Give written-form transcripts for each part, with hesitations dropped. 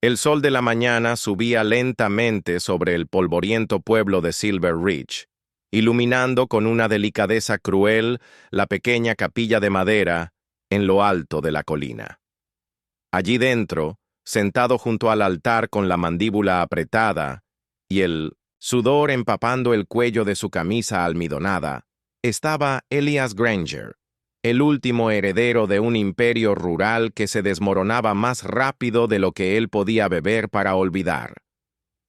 El sol de la mañana subía lentamente sobre el polvoriento pueblo de Silver Ridge, iluminando con una delicadeza cruel la pequeña capilla de madera en lo alto de la colina. Allí dentro, sentado junto al altar con la mandíbula apretada y el sudor empapando el cuello de su camisa almidonada, estaba Elias Granger, el último heredero de un imperio rural que se desmoronaba más rápido de lo que él podía beber para olvidar.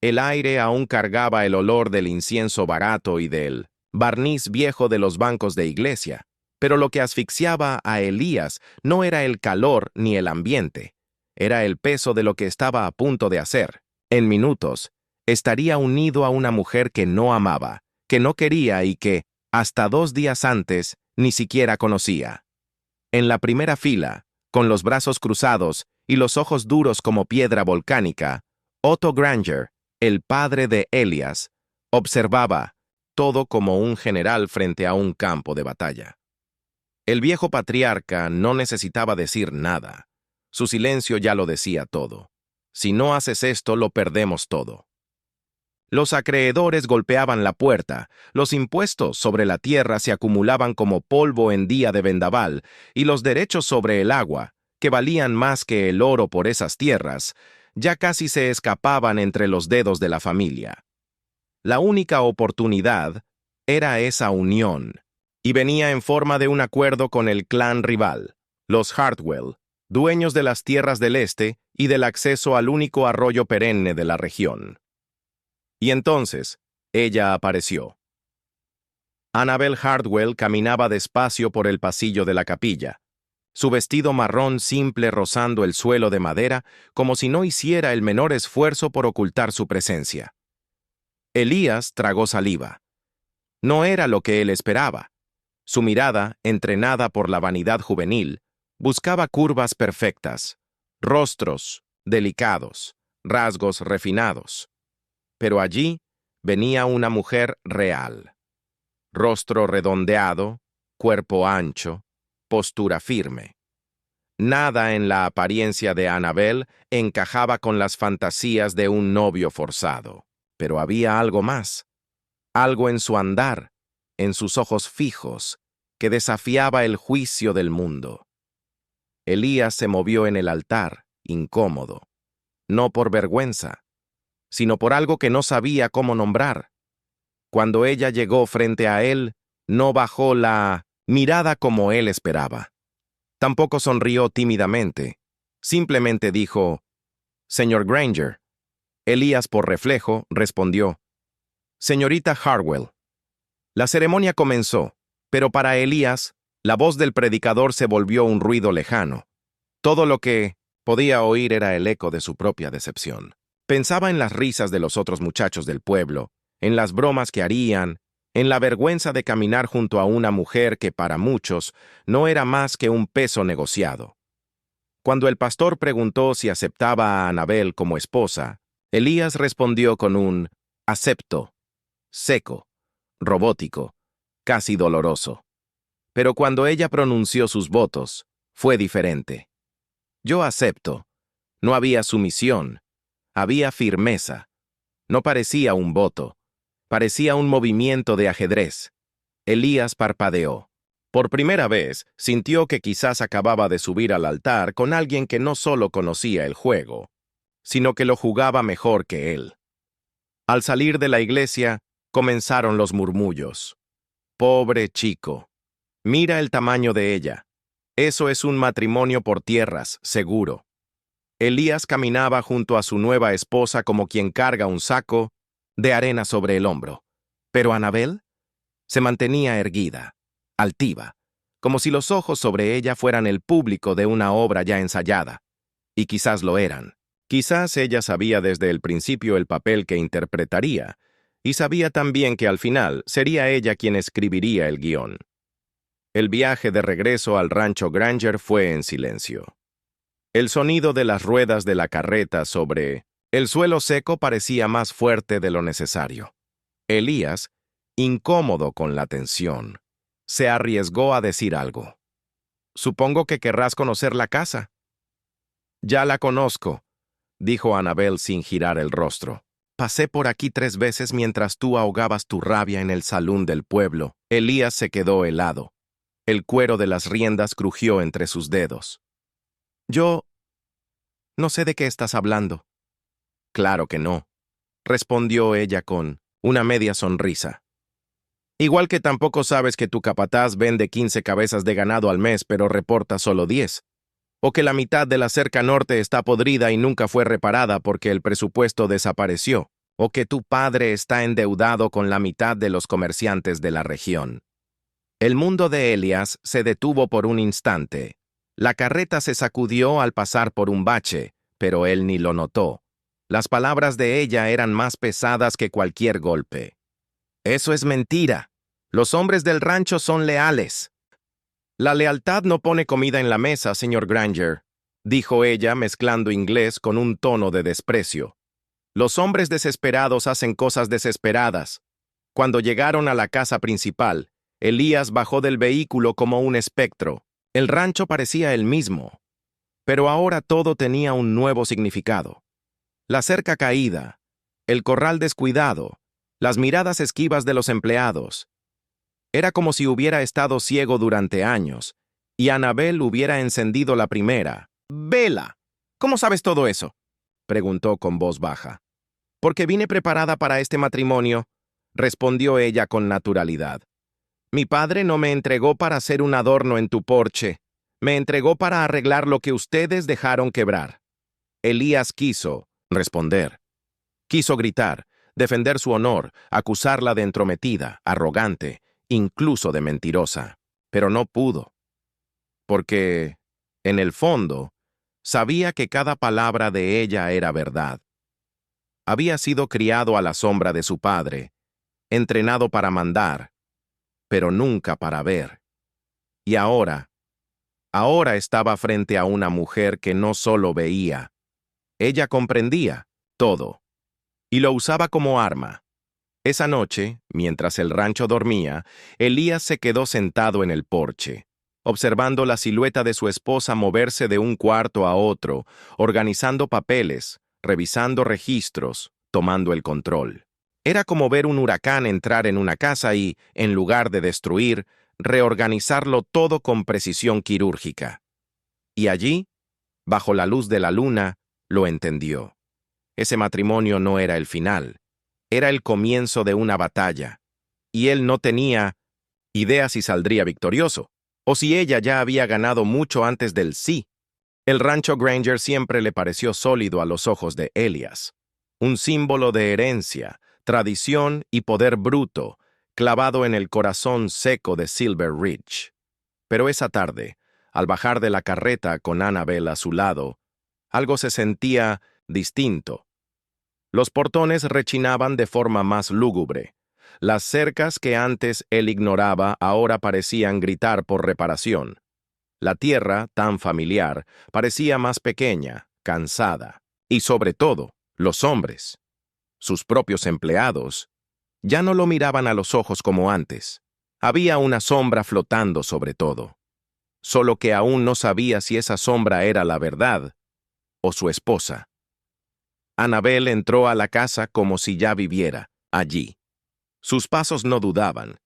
El aire aún cargaba el olor del incienso barato y del barniz viejo de los bancos de iglesia, pero lo que asfixiaba a Elías no era el calor ni el ambiente, era el peso de lo que estaba a punto de hacer. En minutos, estaría unido a una mujer que no amaba, que no quería y que, hasta 2 días antes, ni siquiera conocía. En la primera fila, con los brazos cruzados y los ojos duros como piedra volcánica, Otto Granger, el padre de Elias, observaba todo como un general frente a un campo de batalla. El viejo patriarca no necesitaba decir nada. Su silencio ya lo decía todo. Si no haces esto, lo perdemos todo. Los acreedores golpeaban la puerta, los impuestos sobre la tierra se acumulaban como polvo en día de vendaval, y los derechos sobre el agua, que valían más que el oro por esas tierras, ya casi se escapaban entre los dedos de la familia. La única oportunidad era esa unión, y venía en forma de un acuerdo con el clan rival, los Hartwell, dueños de las tierras del este y del acceso al único arroyo perenne de la región. Y entonces, ella apareció. Annabel Hartwell caminaba despacio por el pasillo de la capilla, su vestido marrón simple rozando el suelo de madera como si no hiciera el menor esfuerzo por ocultar su presencia. Elías tragó saliva. No era lo que él esperaba. Su mirada, entrenada por la vanidad juvenil, buscaba curvas perfectas, rostros delicados, rasgos refinados. Pero allí venía una mujer real. Rostro redondeado, cuerpo ancho, postura firme. Nada en la apariencia de Annabel encajaba con las fantasías de un novio forzado. Pero había algo más, algo en su andar, en sus ojos fijos, que desafiaba el juicio del mundo. Elías se movió en el altar, incómodo, no por vergüenza, sino por algo que no sabía cómo nombrar. Cuando ella llegó frente a él, no bajó la mirada como él esperaba. Tampoco sonrió tímidamente. Simplemente dijo, «Señor Granger». Elías, por reflejo, respondió, «Señorita Hartwell». La ceremonia comenzó, pero para Elías, la voz del predicador se volvió un ruido lejano. Todo lo que podía oír era el eco de su propia decepción. Pensaba en las risas de los otros muchachos del pueblo, en las bromas que harían, en la vergüenza de caminar junto a una mujer que para muchos no era más que un peso negociado. Cuando el pastor preguntó si aceptaba a Annabel como esposa, Elías respondió con un «acepto», seco, robótico, casi doloroso. Pero cuando ella pronunció sus votos, fue diferente. «Yo acepto». No había sumisión, había firmeza. No parecía un voto, parecía un movimiento de ajedrez. Elías parpadeó. Por primera vez, sintió que quizás acababa de subir al altar con alguien que no solo conocía el juego, sino que lo jugaba mejor que él. Al salir de la iglesia, comenzaron los murmullos. «Pobre chico. Mira el tamaño de ella. Eso es un matrimonio por tierras, seguro». Elías caminaba junto a su nueva esposa como quien carga un saco de arena sobre el hombro. Pero Annabel se mantenía erguida, altiva, como si los ojos sobre ella fueran el público de una obra ya ensayada. Y quizás lo eran. Quizás ella sabía desde el principio el papel que interpretaría, y sabía también que al final sería ella quien escribiría el guión. El viaje de regreso al rancho Granger fue en silencio. El sonido de las ruedas de la carreta sobre el suelo seco parecía más fuerte de lo necesario. Elías, incómodo con la tensión, se arriesgó a decir algo. «Supongo que querrás conocer la casa». «Ya la conozco. dijo Annabel sin girar el rostro. Pasé por aquí 3 veces mientras tú ahogabas tu rabia en el salón del pueblo. Elías se quedó helado. El cuero de las riendas crujió entre sus dedos. Yo no sé de qué estás hablando. Claro que no, respondió ella con una media sonrisa. Igual que tampoco sabes que tu capataz vende 15 cabezas de ganado al mes pero reporta solo 10. O que la mitad de la cerca norte está podrida y nunca fue reparada porque el presupuesto desapareció. O que tu padre está endeudado con la mitad de los comerciantes de la región. El mundo de Elias se detuvo por un instante. La carreta se sacudió al pasar por un bache, pero él ni lo notó. Las palabras de ella eran más pesadas que cualquier golpe. Eso es mentira. Los hombres del rancho son leales. La lealtad no pone comida en la mesa, señor Granger, dijo ella mezclando inglés con un tono de desprecio. Los hombres desesperados hacen cosas desesperadas. Cuando llegaron a la casa principal, Elías bajó del vehículo como un espectro. El rancho parecía el mismo, pero ahora todo tenía un nuevo significado. La cerca caída, el corral descuidado, las miradas esquivas de los empleados. Era como si hubiera estado ciego durante años, y Annabel hubiera encendido la primera. «Vela, ¿cómo sabes todo eso?», preguntó con voz baja. «Porque vine preparada para este matrimonio», respondió ella con naturalidad. «Mi padre no me entregó para hacer un adorno en tu porche, me entregó para arreglar lo que ustedes dejaron quebrar». Elías quiso responder. Quiso gritar, defender su honor, acusarla de entrometida, arrogante, incluso de mentirosa. Pero no pudo. Porque, en el fondo, sabía que cada palabra de ella era verdad. Había sido criado a la sombra de su padre, entrenado para mandar, pero nunca para ver. Y ahora estaba frente a una mujer que no solo veía, ella comprendía todo, y lo usaba como arma. Esa noche, mientras el rancho dormía, Elías se quedó sentado en el porche, observando la silueta de su esposa moverse de un cuarto a otro, organizando papeles, revisando registros, tomando el control. Era como ver un huracán entrar en una casa y, en lugar de destruir, reorganizarlo todo con precisión quirúrgica. Y allí, bajo la luz de la luna, lo entendió. Ese matrimonio no era el final, era el comienzo de una batalla, y él no tenía idea si saldría victorioso, o si ella ya había ganado mucho antes del sí. El rancho Granger siempre le pareció sólido a los ojos de Elias, un símbolo de herencia, tradición y poder bruto, clavado en el corazón seco de Silver Ridge. Pero esa tarde, al bajar de la carreta con Annabel a su lado, algo se sentía distinto. Los portones rechinaban de forma más lúgubre. Las cercas que antes él ignoraba ahora parecían gritar por reparación. La tierra, tan familiar, parecía más pequeña, cansada. Y sobre todo, los hombres, sus propios empleados, ya no lo miraban a los ojos como antes. Había una sombra flotando sobre todo. Solo que aún no sabía si esa sombra era la verdad o su esposa. Annabel entró a la casa como si ya viviera allí. Sus pasos no dudaban.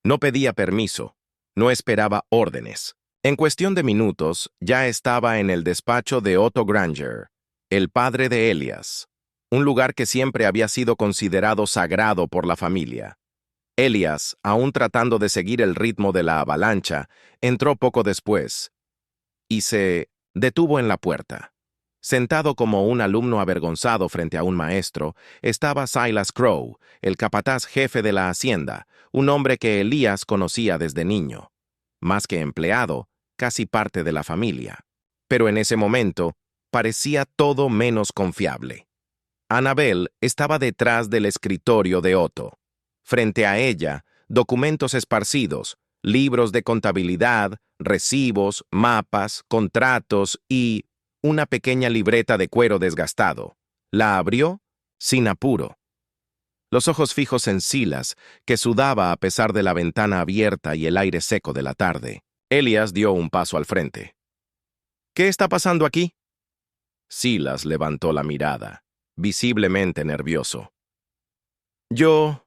No pedía permiso. No esperaba órdenes. En cuestión de minutos, ya estaba en el despacho de Otto Granger, el padre de Elias, un lugar que siempre había sido considerado sagrado por la familia. Elias, aún tratando de seguir el ritmo de la avalancha, entró poco después y se detuvo en la puerta. Sentado como un alumno avergonzado frente a un maestro, estaba Silas Crow, el capataz jefe de la hacienda, un hombre que Elías conocía desde niño. Más que empleado, casi parte de la familia. Pero en ese momento, parecía todo menos confiable. Annabel estaba detrás del escritorio de Otto. Frente a ella, documentos esparcidos, libros de contabilidad, recibos, mapas, contratos y una pequeña libreta de cuero desgastado. La abrió sin apuro. Los ojos fijos en Silas, que sudaba a pesar de la ventana abierta y el aire seco de la tarde. Elias dio un paso al frente. «¿Qué está pasando aquí?», Silas levantó la mirada, visiblemente nervioso. Yo,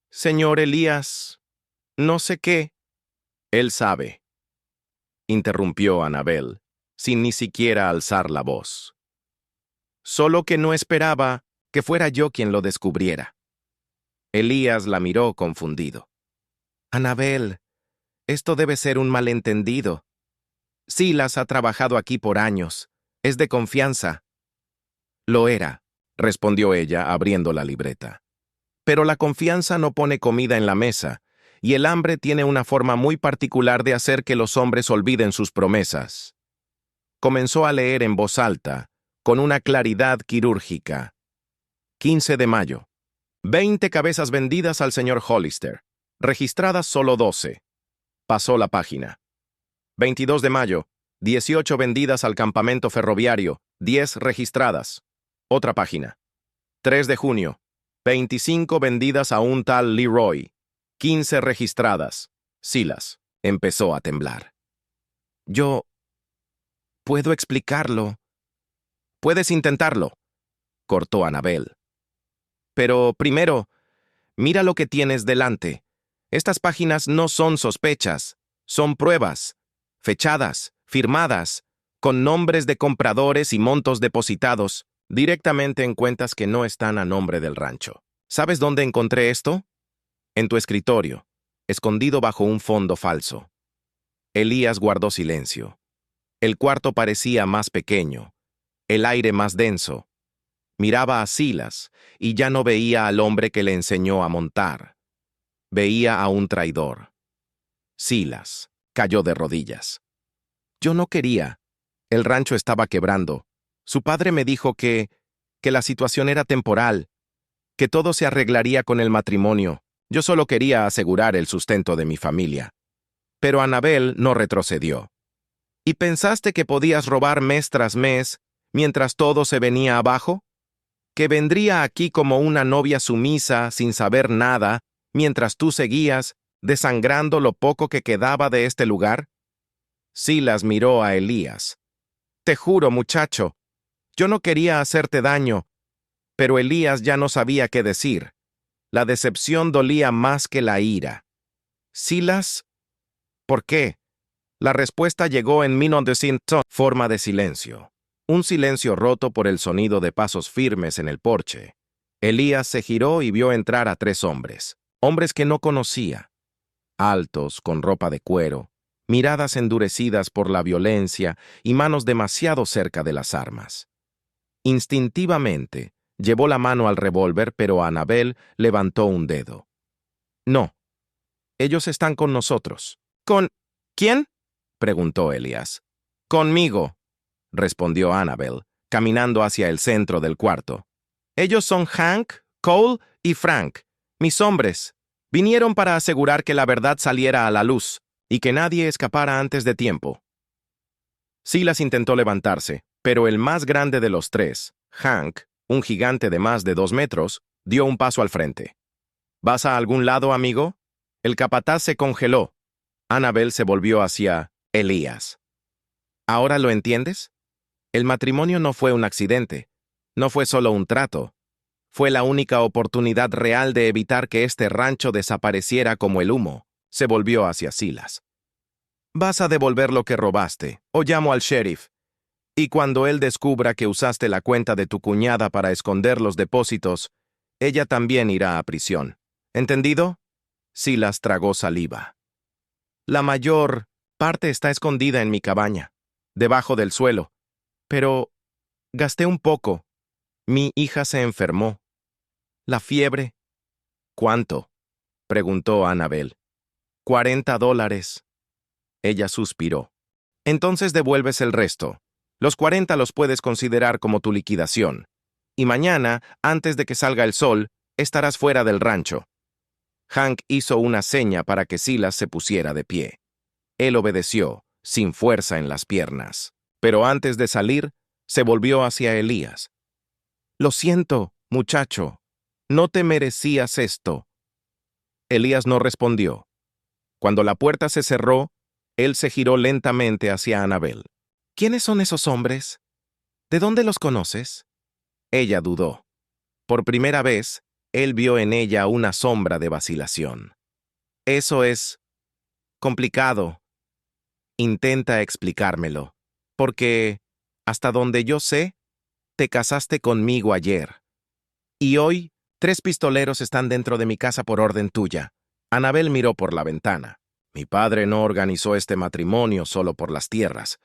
señor Elías, no sé qué. Él sabe, interrumpió Annabel, sin ni siquiera alzar la voz. Solo que no esperaba que fuera yo quien lo descubriera. Elías la miró confundido. Annabel, esto debe ser un malentendido. Silas ha trabajado aquí por años. Es de confianza. Lo era, respondió ella, abriendo la libreta. Pero la confianza no pone comida en la mesa, y el hambre tiene una forma muy particular de hacer que los hombres olviden sus promesas. Comenzó a leer en voz alta, con una claridad quirúrgica. 15 de mayo. 20 cabezas vendidas al señor Hollister. Registradas solo 12. Pasó la página. 22 de mayo. 18 vendidas al campamento ferroviario. 10 registradas. Otra página. 3 de junio. 25 vendidas a un tal Leroy. 15 registradas. Silas empezó a temblar. Yo puedo explicarlo. Puedes intentarlo, cortó Annabel. Pero primero, mira lo que tienes delante. Estas páginas no son sospechas, son pruebas, fechadas, firmadas, con nombres de compradores y montos depositados, directamente en cuentas que no están a nombre del rancho. ¿Sabes dónde encontré esto? En tu escritorio, escondido bajo un fondo falso. Elías guardó silencio. El cuarto parecía más pequeño, el aire más denso. Miraba a Silas y ya no veía al hombre que le enseñó a montar. Veía a un traidor. Silas cayó de rodillas. Yo no quería. El rancho estaba quebrando. Su padre me dijo que la situación era temporal, que todo se arreglaría con el matrimonio. Yo solo quería asegurar el sustento de mi familia. Pero Annabel no retrocedió. ¿Y pensaste que podías robar mes tras mes mientras todo se venía abajo? ¿Que vendría aquí como una novia sumisa sin saber nada mientras tú seguías desangrando lo poco que quedaba de este lugar? Silas miró a Elías. Te juro, muchacho, yo no quería hacerte daño, pero Elías ya no sabía qué decir. La decepción dolía más que la ira. Silas, ¿por qué? La respuesta llegó en forma de silencio. Un silencio roto por el sonido de pasos firmes en el porche. Elías se giró y vio entrar a 3 hombres. Hombres que no conocía. Altos, con ropa de cuero, miradas endurecidas por la violencia y manos demasiado cerca de las armas. Instintivamente, llevó la mano al revólver, pero Annabel levantó un dedo. No. Ellos están con nosotros. ¿Con quién? Preguntó Elías. Conmigo, respondió Annabel, caminando hacia el centro del cuarto. Ellos son Hank, Cole y Frank, mis hombres. Vinieron para asegurar que la verdad saliera a la luz y que nadie escapara antes de tiempo. Silas intentó levantarse, pero el más grande de los 3, Hank, un gigante de más de 2 metros, dio un paso al frente. ¿Vas a algún lado, amigo? El capataz se congeló. Annabel se volvió hacia Elías. ¿Ahora lo entiendes? El matrimonio no fue un accidente, no fue solo un trato. Fue la única oportunidad real de evitar que este rancho desapareciera como el humo. Se volvió hacia Silas. Vas a devolver lo que robaste, o llamo al sheriff. Y cuando él descubra que usaste la cuenta de tu cuñada para esconder los depósitos, ella también irá a prisión. ¿Entendido? Silas tragó saliva. La mayor parte está escondida en mi cabaña, debajo del suelo. Pero gasté un poco. Mi hija se enfermó. La fiebre. ¿Cuánto? Preguntó Annabel. $40. Ella suspiró. Entonces devuelves el resto. Los 40 los puedes considerar como tu liquidación. Y mañana, antes de que salga el sol, estarás fuera del rancho. Hank hizo una seña para que Silas se pusiera de pie. Él obedeció, sin fuerza en las piernas. Pero antes de salir, se volvió hacia Elías. Lo siento, muchacho. No te merecías esto. Elías no respondió. Cuando la puerta se cerró, él se giró lentamente hacia Annabel. ¿Quiénes son esos hombres? ¿De dónde los conoces? Ella dudó. Por primera vez, él vio en ella una sombra de vacilación. Eso es complicado. Intenta explicármelo. Porque, hasta donde yo sé, te casaste conmigo ayer. Y hoy, 3 pistoleros están dentro de mi casa por orden tuya. Anabel miró por la ventana. Mi padre no organizó este matrimonio solo por las tierras.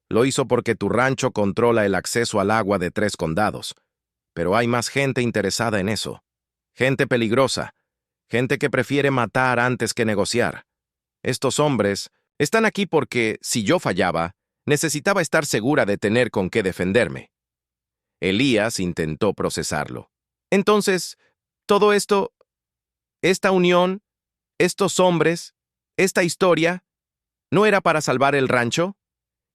Lo hizo porque tu rancho controla el acceso al agua de 3 condados. Pero hay más gente interesada en eso. Gente peligrosa. Gente que prefiere matar antes que negociar. Estos hombres están aquí porque, si yo fallaba, necesitaba estar segura de tener con qué defenderme. Elías intentó procesarlo. Entonces, todo esto, esta unión, estos hombres, esta historia, ¿no era para salvar el rancho?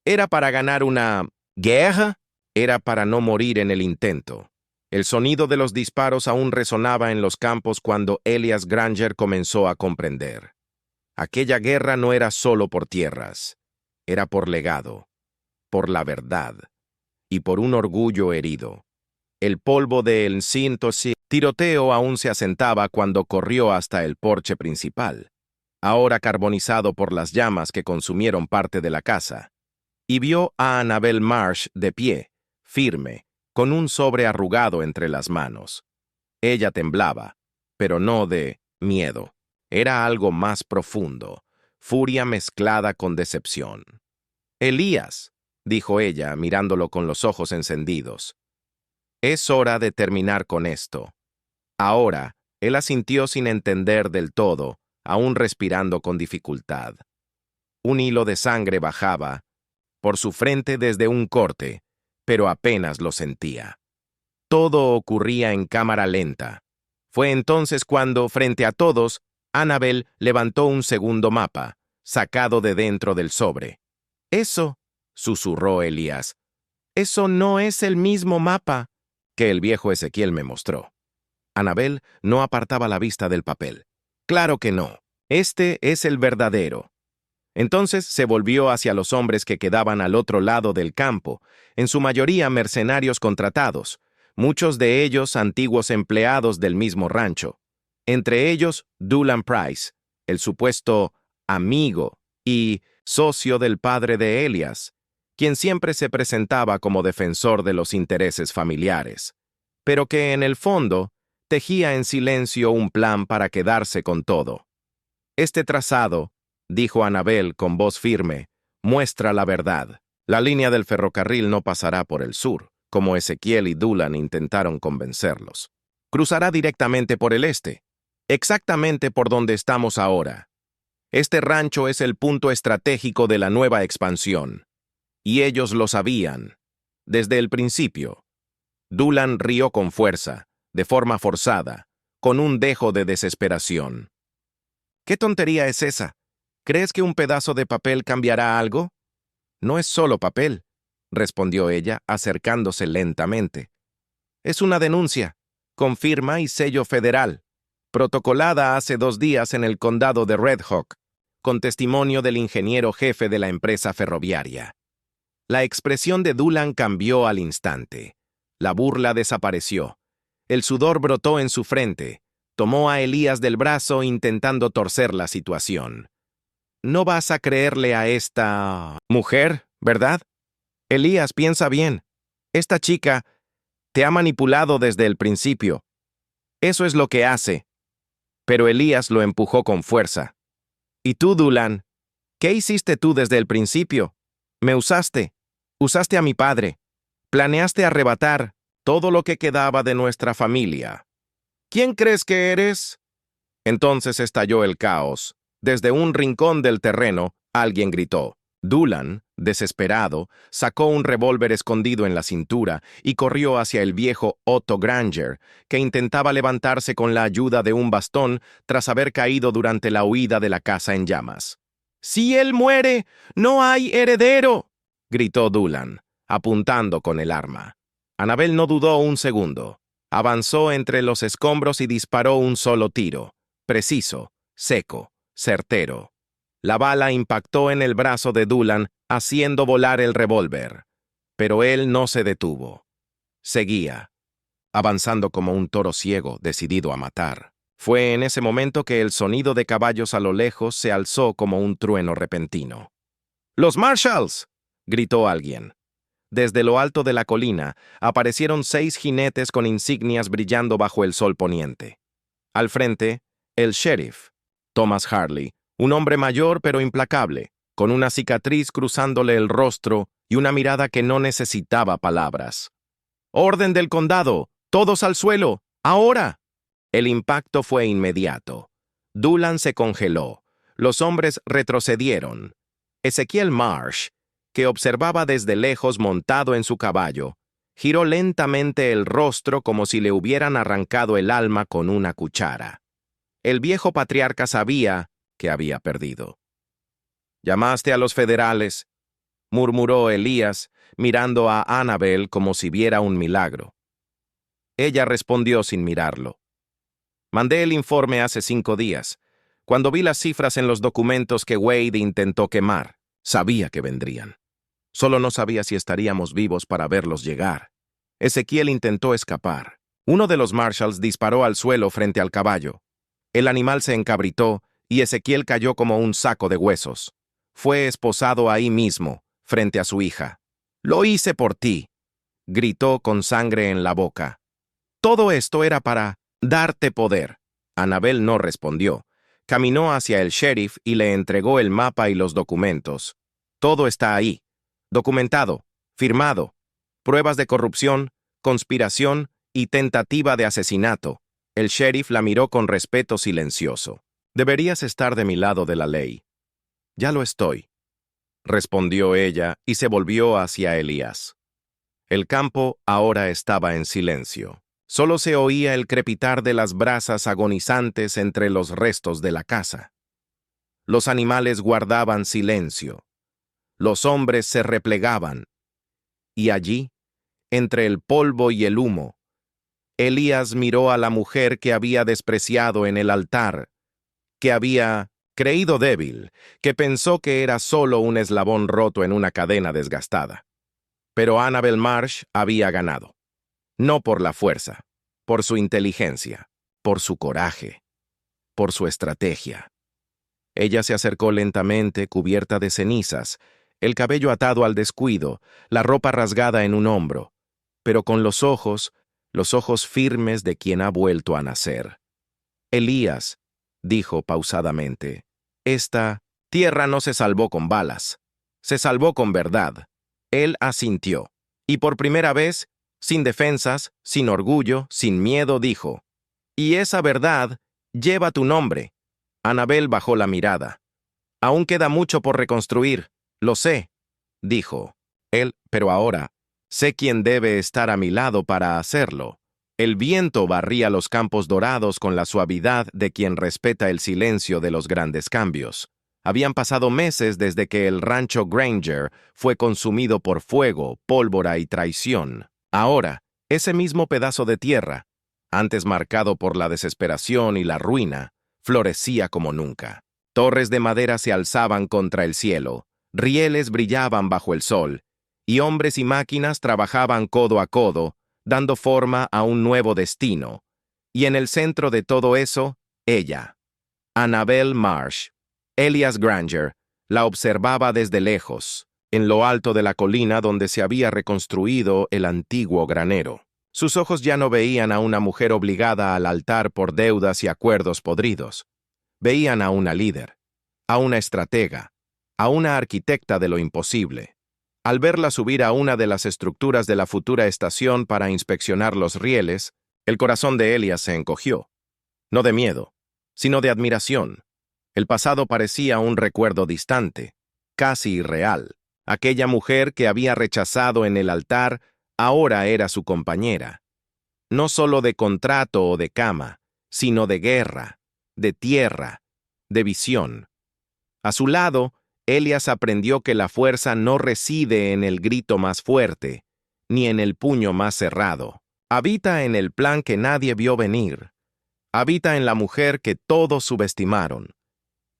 ¿Era para ganar una guerra? Era para no morir en el intento. El sonido de los disparos aún resonaba en los campos cuando Elias Granger comenzó a comprender. Aquella guerra no era solo por tierras, era por legado, por la verdad y por un orgullo herido. El polvo del tiroteo aún se asentaba cuando corrió hasta el porche principal, ahora carbonizado por las llamas que consumieron parte de la casa, y vio a Annabel Marsh de pie, firme, con un sobre arrugado entre las manos. Ella temblaba, pero no de miedo. Era algo más profundo, furia mezclada con decepción. Elías, dijo ella, mirándolo con los ojos encendidos. Es hora de terminar con esto. Ahora, él asintió sin entender del todo, aún respirando con dificultad. Un hilo de sangre bajaba por su frente desde un corte, pero apenas lo sentía. Todo ocurría en cámara lenta. Fue entonces cuando, frente a todos, Annabel levantó un segundo mapa, sacado de dentro del sobre. Eso, susurró Elías, eso no es el mismo mapa que el viejo Ezequiel me mostró. Annabel no apartaba la vista del papel. Claro que no. Este es el verdadero. Entonces se volvió hacia los hombres que quedaban al otro lado del campo, en su mayoría mercenarios contratados, muchos de ellos antiguos empleados del mismo rancho. Entre ellos, Doolan Price, el supuesto amigo y socio del padre de Elias, quien siempre se presentaba como defensor de los intereses familiares, pero que en el fondo tejía en silencio un plan para quedarse con todo. Este trazado, dijo Annabel con voz firme, muestra la verdad. La línea del ferrocarril no pasará por el sur, como Ezequiel y Doolan intentaron convencerlos. Cruzará directamente por el este, exactamente por donde estamos ahora. Este rancho es el punto estratégico de la nueva expansión. Y ellos lo sabían, desde el principio. Doolan rió con fuerza, de forma forzada, con un dejo de desesperación. ¿Qué tontería es esa? ¿Crees que un pedazo de papel cambiará algo? No es solo papel, respondió ella, acercándose lentamente. Es una denuncia, con firma y sello federal, protocolada hace 2 días en el condado de Red Hawk, con testimonio del ingeniero jefe de la empresa ferroviaria. La expresión de Doolan cambió al instante. La burla desapareció. El sudor brotó en su frente. Tomó a Elías del brazo intentando torcer la situación. No vas a creerle a esta mujer, ¿verdad? Elías, piensa bien. Esta chica te ha manipulado desde el principio. Eso es lo que hace. Pero Elías lo empujó con fuerza. ¿Y tú, Doolan? ¿Qué hiciste tú desde el principio? Me usaste. Usaste a mi padre. Planeaste arrebatar todo lo que quedaba de nuestra familia. ¿Quién crees que eres? Entonces estalló el caos. Desde un rincón del terreno, alguien gritó. Doolan, desesperado, sacó un revólver escondido en la cintura y corrió hacia el viejo Otto Granger, que intentaba levantarse con la ayuda de un bastón tras haber caído durante la huida de la casa en llamas. «¡Si él muere, no hay heredero!», gritó Doolan, apuntando con el arma. Annabel no dudó un segundo. Avanzó entre los escombros y disparó un solo tiro, preciso, seco, certero. La bala impactó en el brazo de Doolan, haciendo volar el revólver. Pero él no se detuvo. Seguía, avanzando como un toro ciego decidido a matar. Fue en ese momento que el sonido de caballos a lo lejos se alzó como un trueno repentino. ¡Los Marshalls!, gritó alguien. Desde lo alto de la colina aparecieron 6 jinetes con insignias brillando bajo el sol poniente. Al frente, el sheriff, Thomas Harley, un hombre mayor pero implacable, con una cicatriz cruzándole el rostro y una mirada que no necesitaba palabras. ¡Orden del condado! ¡Todos al suelo! ¡Ahora! El impacto fue inmediato. Doolan se congeló. Los hombres retrocedieron. Ezekiel Marsh, que observaba desde lejos montado en su caballo, giró lentamente el rostro como si le hubieran arrancado el alma con una cuchara. El viejo patriarca sabía que había perdido. «¿Llamaste a los federales?», murmuró Elías, mirando a Annabel como si viera un milagro. Ella respondió sin mirarlo. «Mandé el informe hace 5 días, cuando vi las cifras en los documentos que Wade intentó quemar. Sabía que vendrían. Solo no sabía si estaríamos vivos para verlos llegar». Ezekiel intentó escapar. Uno de los Marshalls disparó al suelo frente al caballo. El animal se encabritó y Ezekiel cayó como un saco de huesos. Fue esposado ahí mismo, frente a su hija. «Lo hice por ti», gritó con sangre en la boca. «Todo esto era para darte poder». Annabel no respondió. Caminó hacia el sheriff y le entregó el mapa y los documentos. «Todo está ahí. Documentado, firmado. Pruebas de corrupción, conspiración y tentativa de asesinato». El sheriff la miró con respeto silencioso. «Deberías estar de mi lado de la ley». «Ya lo estoy», respondió ella y se volvió hacia Elías. El campo ahora estaba en silencio. Solo se oía el crepitar de las brasas agonizantes entre los restos de la casa. Los animales guardaban silencio. Los hombres se replegaban. Y allí, entre el polvo y el humo, Elías miró a la mujer que había despreciado en el altar, que había creído débil, que pensó que era solo un eslabón roto en una cadena desgastada. Pero Annabel Marsh había ganado. No por la fuerza, por su inteligencia, por su coraje, por su estrategia. Ella se acercó lentamente, cubierta de cenizas, el cabello atado al descuido, la ropa rasgada en un hombro, pero con los ojos firmes de quien ha vuelto a nacer. «Elías», dijo pausadamente, «esta tierra no se salvó con balas, se salvó con verdad». Él asintió, y por primera vez, sin defensas, sin orgullo, sin miedo, dijo, «Y esa verdad lleva tu nombre». Annabel bajó la mirada. «Aún queda mucho por reconstruir, lo sé», dijo él, «pero ahora sé quién debe estar a mi lado para hacerlo». El viento barría los campos dorados con la suavidad de quien respeta el silencio de los grandes cambios. Habían pasado meses desde que el rancho Granger fue consumido por fuego, pólvora y traición. Ahora, ese mismo pedazo de tierra, antes marcado por la desesperación y la ruina, florecía como nunca. Torres de madera se alzaban contra el cielo, rieles brillaban bajo el sol, y hombres y máquinas trabajaban codo a codo, dando forma a un nuevo destino. Y en el centro de todo eso, ella, Annabel Marsh. Elías Granger la observaba desde lejos, en lo alto de la colina donde se había reconstruido el antiguo granero. Sus ojos ya no veían a una mujer obligada al altar por deudas y acuerdos podridos. Veían a una líder, a una estratega, a una arquitecta de lo imposible. Al verla subir a una de las estructuras de la futura estación para inspeccionar los rieles, el corazón de Elías se encogió. No de miedo, sino de admiración. El pasado parecía un recuerdo distante, casi irreal. Aquella mujer que había rechazado en el altar ahora era su compañera. No solo de contrato o de cama, sino de guerra, de tierra, de visión. A su lado, Elías aprendió que la fuerza no reside en el grito más fuerte, ni en el puño más cerrado. Habita en el plan que nadie vio venir. Habita en la mujer que todos subestimaron.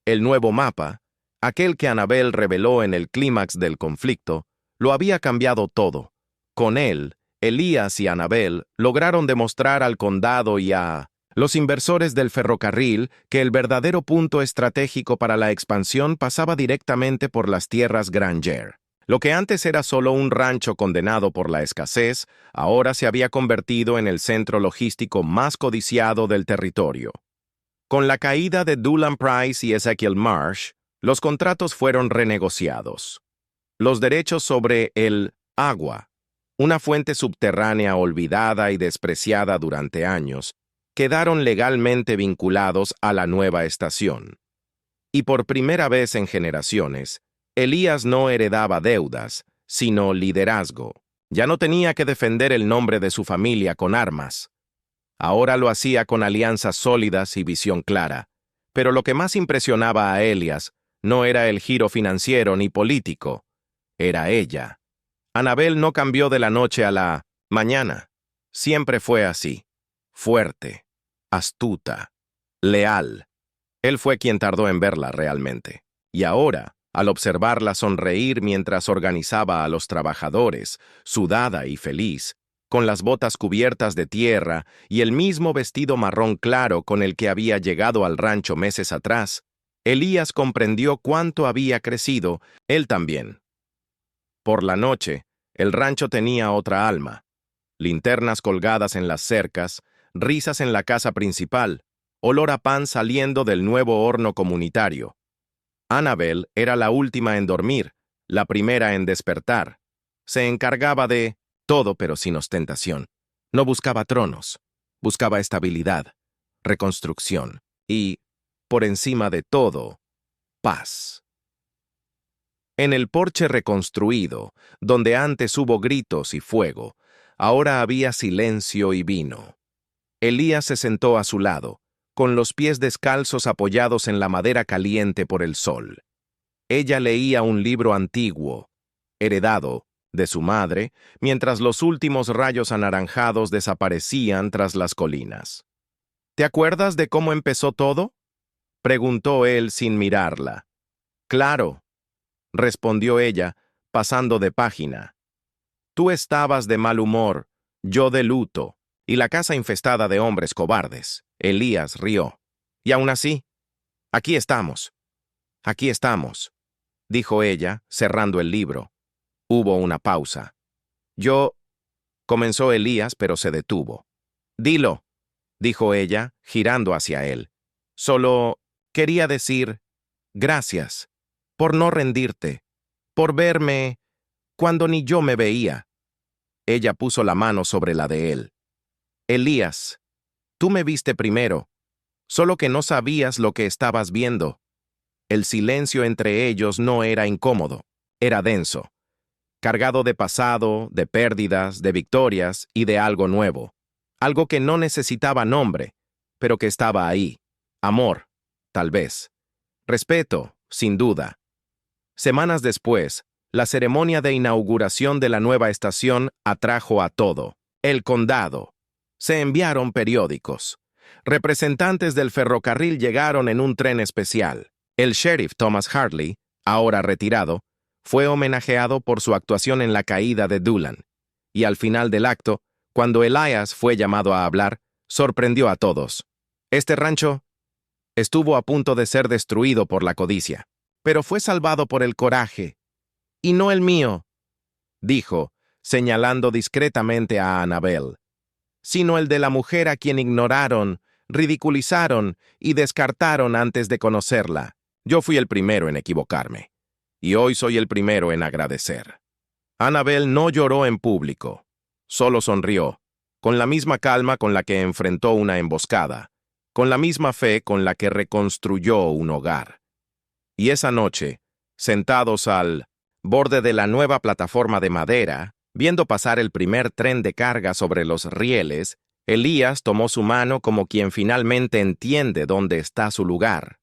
El nuevo mapa, aquel que Annabel reveló en el clímax del conflicto, lo había cambiado todo. Con él, Elías y Annabel lograron demostrar al condado y a los inversores del ferrocarril que el verdadero punto estratégico para la expansión pasaba directamente por las tierras Granger. Lo que antes era solo un rancho condenado por la escasez, ahora se había convertido en el centro logístico más codiciado del territorio. Con la caída de Dullan Price y Ezekiel Marsh, los contratos fueron renegociados. Los derechos sobre el agua, una fuente subterránea olvidada y despreciada durante años, quedaron legalmente vinculados a la nueva estación. Y por primera vez en generaciones, Elías no heredaba deudas, sino liderazgo. Ya no tenía que defender el nombre de su familia con armas. Ahora lo hacía con alianzas sólidas y visión clara. Pero lo que más impresionaba a Elías no era el giro financiero ni político, era ella. Annabel no cambió de la noche a la mañana. Siempre fue así. Fuerte, astuta, leal. Él fue quien tardó en verla realmente. Y ahora, al observarla sonreír mientras organizaba a los trabajadores, sudada y feliz, con las botas cubiertas de tierra y el mismo vestido marrón claro con el que había llegado al rancho meses atrás, Elías comprendió cuánto había crecido, él también. Por la noche, el rancho tenía otra alma. Linternas colgadas en las cercas, risas en la casa principal, olor a pan saliendo del nuevo horno comunitario. Annabel era la última en dormir, la primera en despertar. Se encargaba de todo, pero sin ostentación. No buscaba tronos, buscaba estabilidad, reconstrucción y, por encima de todo, paz. En el porche reconstruido, donde antes hubo gritos y fuego, ahora había silencio y vino. Elías se sentó a su lado, con los pies descalzos apoyados en la madera caliente por el sol. Ella leía un libro antiguo, heredado, de su madre, mientras los últimos rayos anaranjados desaparecían tras las colinas. ¿Te acuerdas de cómo empezó todo?, preguntó él sin mirarla. Claro, respondió ella, pasando de página. Tú estabas de mal humor, yo de luto, y la casa infestada de hombres cobardes. Elías rió. Y aún así, aquí estamos, dijo ella, cerrando el libro. Hubo una pausa. Comenzó Elías, pero se detuvo. Dilo, dijo ella, girando hacia él. Solo quería decir, gracias, por no rendirte, por verme cuando ni yo me veía. Ella puso la mano sobre la de él. Elías, tú me viste primero, solo que no sabías lo que estabas viendo. El silencio entre ellos no era incómodo, era denso, cargado de pasado, de pérdidas, de victorias y de algo nuevo. Algo que no necesitaba nombre, pero que estaba ahí. Amor, tal vez. Respeto, sin duda. Semanas después, la ceremonia de inauguración de la nueva estación atrajo a todo. El condado. Se enviaron periódicos. Representantes del ferrocarril llegaron en un tren especial. El sheriff Thomas Hartley, ahora retirado, fue homenajeado por su actuación en la caída de Dullan. Y al final del acto, cuando Elías fue llamado a hablar, sorprendió a todos. Este rancho estuvo a punto de ser destruido por la codicia, pero fue salvado por el coraje. Y no el mío, dijo, señalando discretamente a Annabel, sino el de la mujer a quien ignoraron, ridiculizaron y descartaron antes de conocerla. Yo fui el primero en equivocarme, y hoy soy el primero en agradecer. Annabel no lloró en público, solo sonrió, con la misma calma con la que enfrentó una emboscada, con la misma fe con la que reconstruyó un hogar. Y esa noche, sentados al borde de la nueva plataforma de madera, viendo pasar el primer tren de carga sobre los rieles, Elías tomó su mano como quien finalmente entiende dónde está su lugar.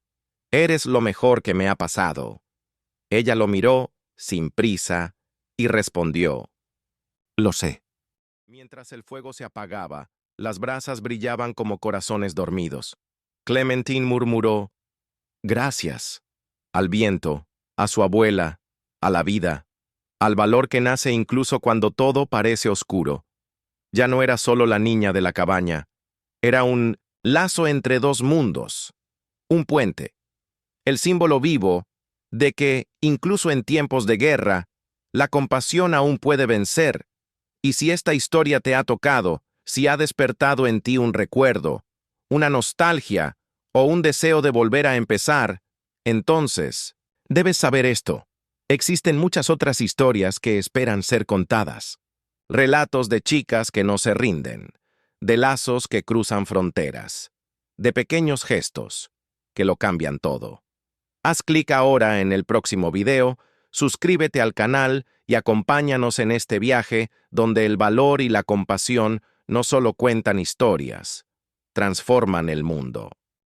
Eres lo mejor que me ha pasado. Ella lo miró, sin prisa, y respondió, lo sé. Mientras el fuego se apagaba, las brasas brillaban como corazones dormidos. Clementine murmuró, gracias, al viento, a su abuela, a la vida. al valor que nace incluso cuando todo parece oscuro. Ya no era solo la niña de la cabaña, era un lazo entre dos mundos, un puente, el símbolo vivo de que, incluso en tiempos de guerra, la compasión aún puede vencer, y si esta historia te ha tocado, si ha despertado en ti un recuerdo, una nostalgia o un deseo de volver a empezar, entonces, debes saber esto. Existen muchas otras historias que esperan ser contadas. Relatos de chicas que no se rinden, de lazos que cruzan fronteras, de pequeños gestos que lo cambian todo. Haz clic ahora en el próximo video, suscríbete al canal y acompáñanos en este viaje donde el valor y la compasión no solo cuentan historias, transforman el mundo.